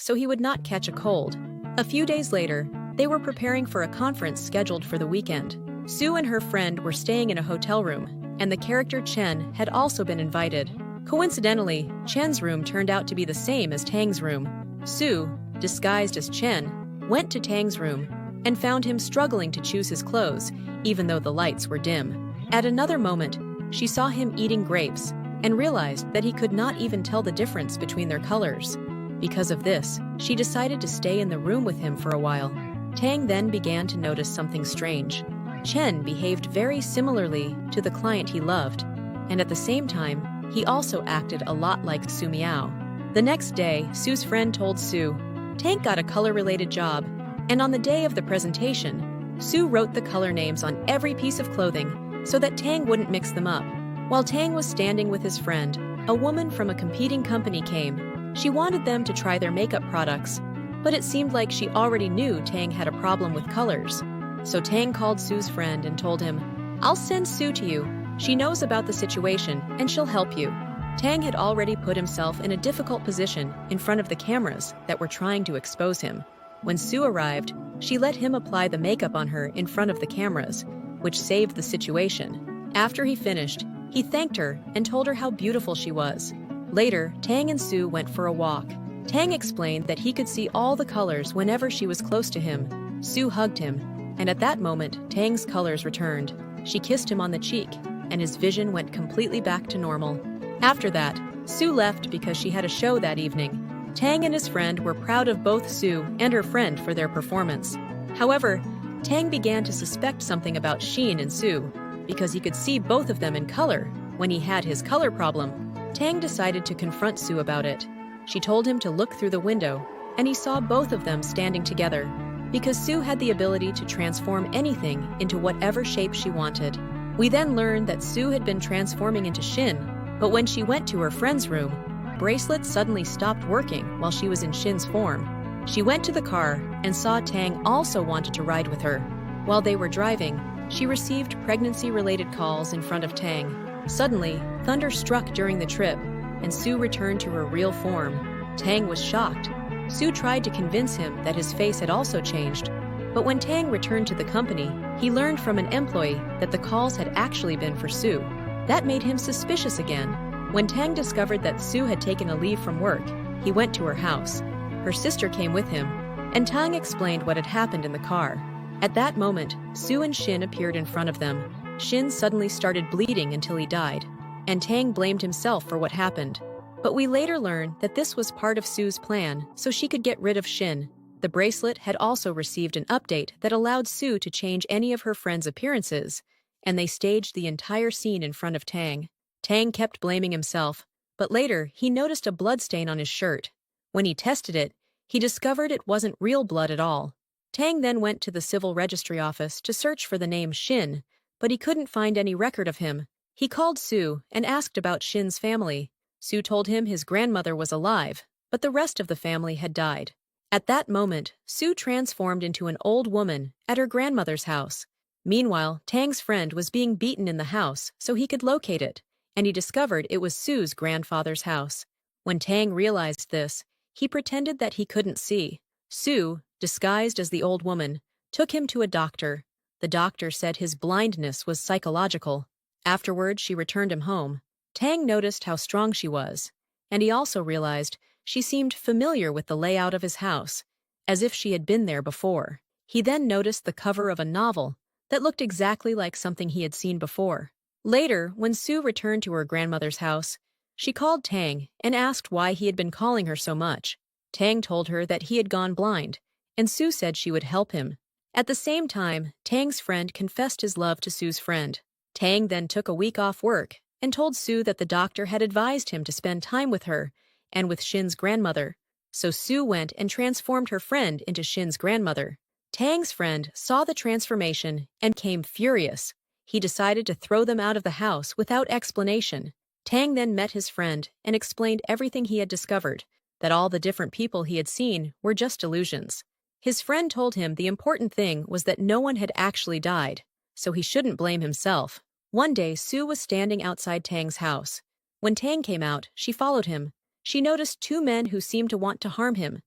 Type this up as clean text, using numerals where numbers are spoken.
so he would not catch a cold. A few days later, they were preparing for a conference scheduled for the weekend. Sue and her friend were staying in a hotel room, and the character Chen had also been invited. Coincidentally, Chen's room turned out to be the same as Tang's room. Sue, disguised as Chen, went to Tang's room and found him struggling to choose his clothes, even though the lights were dim. At another moment, she saw him eating grapes and realized that he could not even tell the difference between their colors. Because of this, she decided to stay in the room with him for a while. Tang then began to notice something strange. Chen behaved very similarly to the client he loved, and at the same time, he also acted a lot like Su Miao. The next day, Su's friend told Sue, Tang got a color-related job, and on the day of the presentation, Sue wrote the color names on every piece of clothing so that Tang wouldn't mix them up. While Tang was standing with his friend, a woman from a competing company came. She wanted them to try their makeup products, but it seemed like she already knew Tang had a problem with colors. So Tang called Sue's friend and told him, I'll send Sue to you. She knows about the situation and she'll help you. Tang had already put himself in a difficult position in front of the cameras that were trying to expose him. When Sue arrived, she let him apply the makeup on her in front of the cameras, which saved the situation. After he finished, he thanked her and told her how beautiful she was. Later, Tang and Sue went for a walk. Tang explained that he could see all the colors whenever she was close to him. Sue hugged him, and at that moment, Tang's colors returned. She kissed him on the cheek, and his vision went completely back to normal. After that, Sue left because she had a show that evening. Tang and his friend were proud of both Sue and her friend for their performance. However, Tang began to suspect something about Xin and Sue, because he could see both of them in color when he had his color problem. Tang decided to confront Sue about it. She told him to look through the window, and he saw both of them standing together, because Sue had the ability to transform anything into whatever shape she wanted. We then learned that Sue had been transforming into Xin, but when she went to her friend's room, bracelet suddenly stopped working while she was in Shin's form. She went to the car and saw Tang also wanted to ride with her. While they were driving, she received pregnancy-related calls in front of Tang. Suddenly, thunder struck during the trip, and Sue returned to her real form. Tang was shocked. Sue tried to convince him that his face had also changed, but when Tang returned to the company, he learned from an employee that the calls had actually been for Sue. That made him suspicious again. When Tang discovered that Sue had taken a leave from work, he went to her house. Her sister came with him, and Tang explained what had happened in the car. At that moment, Sue and Xin appeared in front of them. Xin suddenly started bleeding until he died, and Tang blamed himself for what happened. But we later learned that this was part of Sue's plan so she could get rid of Xin. The bracelet had also received an update that allowed Sue to change any of her friends' appearances, and they staged the entire scene in front of Tang. Tang kept blaming himself, but later he noticed a bloodstain on his shirt. When he tested it, he discovered it wasn't real blood at all. Tang then went to the civil registry office to search for the name Xin, but he couldn't find any record of him. He called Sue and asked about Xin's family. Sue told him his grandmother was alive, but the rest of the family had died. At that moment, Sue transformed into an old woman at her grandmother's house. Meanwhile, Tang's friend was being beaten in the house so he could locate it, and he discovered it was Sue's grandfather's house. When Tang realized this, he pretended that he couldn't see. Sue, disguised as the old woman, took him to a doctor. The doctor said his blindness was psychological. Afterward, she returned him home. Tang noticed how strong she was, and he also realized she seemed familiar with the layout of his house, as if she had been there before. He then noticed the cover of a novel that looked exactly like something he had seen before. Later, when Sue returned to her grandmother's house, she called Tang and asked why he had been calling her so much. Tang told her that he had gone blind, and Sue said she would help him. At the same time, Tang's friend confessed his love to Sue's friend. Tang then took a week off work and told Sue that the doctor had advised him to spend time with her and with Xin's grandmother. So Sue went and transformed her friend into Xin's grandmother. Tang's friend saw the transformation and became furious. He decided to throw them out of the house without explanation. Tang then met his friend and explained everything he had discovered, that all the different people he had seen were just illusions. His friend told him the important thing was that no one had actually died, so he shouldn't blame himself. One day, Sue was standing outside Tang's house. When Tang came out, she followed him. She noticed two men who seemed to want to harm him.